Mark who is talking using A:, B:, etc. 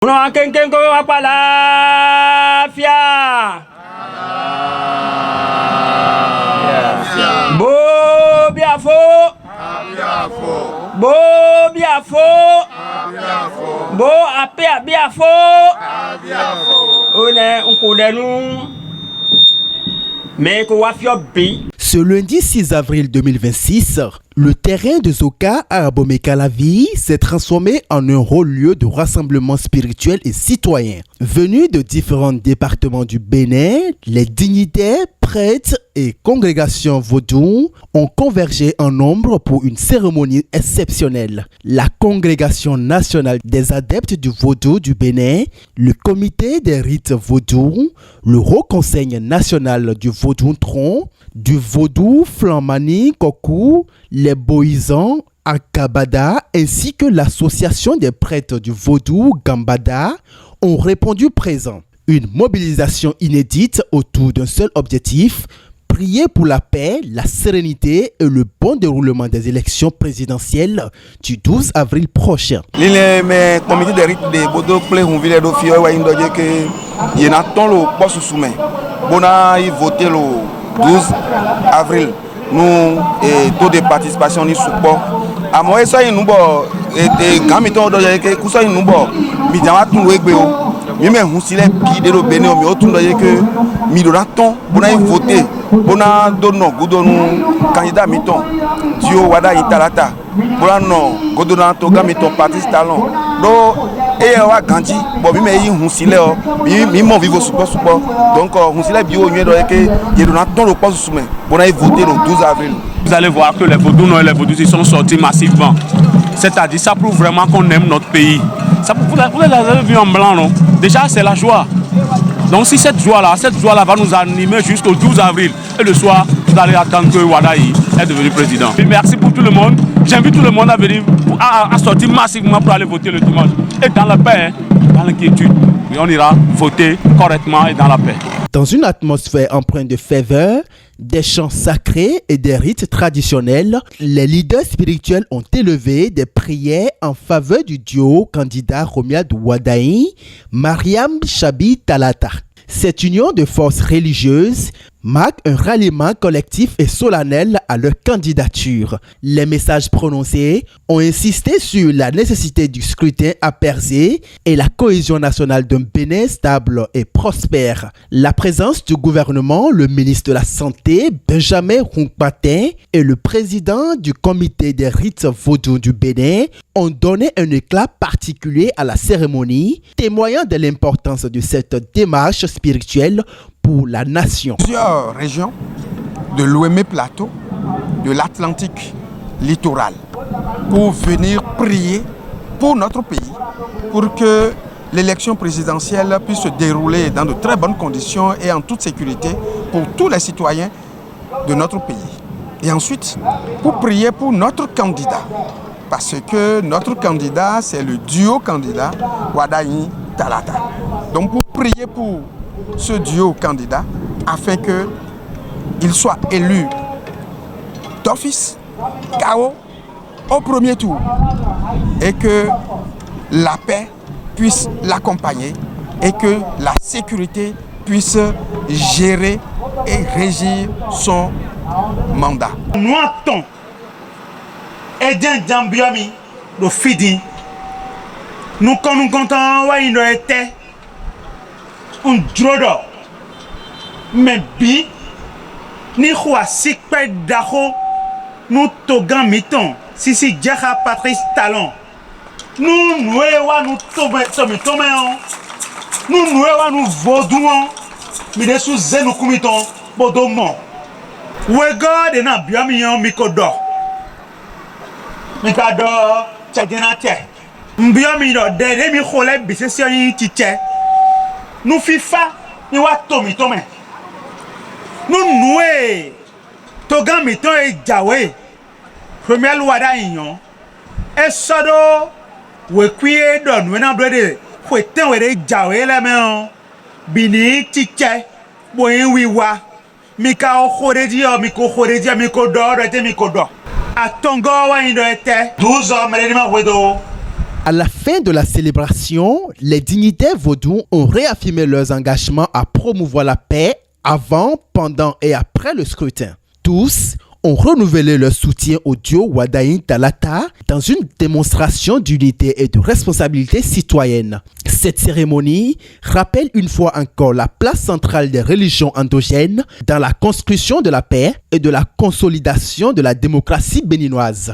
A: Uno akenken ko apalafia. Bo biafo. Bo biafo. Bo ape biafo. One unkodenu. Mais ko wafio bi.
B: Ce lundi 6 avril 2026, le terrain de Zoka à Abomey-Calavi s'est transformé en un haut lieu de rassemblement spirituel et citoyen. Venus de différents départements du Bénin, les dignitaires, prêtres et congrégations vaudou ont convergé en nombre pour une cérémonie exceptionnelle. La Congrégation nationale des adeptes du vaudou du Bénin, le comité des rites vaudou, le Haut Conseil national du vaudou tronc, du vaudou Flamani Kokou, les Boisans Akabada ainsi que l'association des prêtres du vaudou Gambada ont répondu présents. Une mobilisation inédite autour d'un seul objectif, prier pour la paix, la sérénité et le bon déroulement des élections présidentielles du 12 avril prochain.
C: Le comité des rites de Bodo Plé Hunville do Fio wa indoje que yenaton lo poste soumet. Bona y voter le 12 avril. Nous taux de participation ni support. À moi ça y nous bo et gamiton do que kusa y nous bo mi jama tun wegbe o. Mi me hunsile bi de lo bene o mi o tun do que mi do raton bona y voter. Bona dono gudonu candidat miton. Dio wada italata. Bona no godona to gamiton parti talon. Do et wa ganji bo mi me y hunsile o mi mo vivo support donc hunsile bi o nwe do que y do raton le poste soumet. Bona y voter le 12 avril.
D: Vous allez voir que les vaudous et les vaudous sont sortis massivement. C'est-à-dire, ça prouve vraiment qu'on aime notre pays. Ça prouve, vous l'avez vu en blanc, non? Déjà, c'est la joie. Donc, si cette joie-là va nous animer jusqu'au 12 avril. Et le soir, vous allez attendre que Wadaï est devenu président. Et merci pour tout le monde. J'invite tout le monde à venir, à sortir massivement pour aller voter le dimanche. Et dans la paix, dans l'inquiétude. Et on ira voter correctement et dans la paix.
B: Dans une atmosphère empreinte de ferveur, des chants sacrés et des rites traditionnels, les leaders spirituels ont élevé des prières en faveur du duo candidat Romiad Wadaï, Mariam Chabi Talata. Cette union de forces religieuses marque un ralliement collectif et solennel à leur candidature. Les messages prononcés ont insisté sur la nécessité du scrutin apaisé et la cohésion nationale d'un Bénin stable et prospère. La présence du gouvernement, le ministre de la Santé, Benjamin Runkpatin, et le président du comité des rites vaudou du Bénin ont donné un éclat particulier à la cérémonie, témoignant de l'importance de cette démarche spirituelle pour la nation.
C: Plusieurs régions de l'Ouémé Plateau, de l'Atlantique littoral, pour venir prier pour notre pays, pour que l'élection présidentielle puisse se dérouler dans de très bonnes conditions et en toute sécurité pour tous les citoyens de notre pays. Et ensuite, pour prier pour notre candidat, parce que notre candidat, c'est le duo candidat Wadaï Talata. Donc pour prier pour ce duo candidat afin qu'il soit élu d'office, KO, au premier tour et que la paix puisse l'accompagner et que la sécurité puisse gérer et régir son mandat.
E: Nous attendons et d'un biami le fidi nous comptons ouais nous était un drodo mais bi ni quoi si pète d'aho nous togan miton si Djaka Patrice Talon nous nouewa nous tombe nous nouewa nous vaudouons mais des sous zéno kumiton bodomo wego de na biami yon mikodo mikado tchagenate biami no de mi khole bisesi yin tiche nous FIFA ni wa tomi tome nous noué togan miton e jawe premier loi da yon e sodo we kwie don we na brede we ten we de jawe la me bini tiche boyin wiwa mika o khoreji o miko khoreji miko do do te miko do atongo wa indo ete 12 hommes ma wedo
B: À la fin de la célébration, les dignitaires vaudous ont réaffirmé leurs engagements à promouvoir la paix avant, pendant et après le scrutin. Tous ont renouvelé leur soutien au duo Wadaïn Talata dans une démonstration d'unité et de responsabilité citoyenne. Cette cérémonie rappelle une fois encore la place centrale des religions endogènes dans la construction de la paix et de la consolidation de la démocratie béninoise.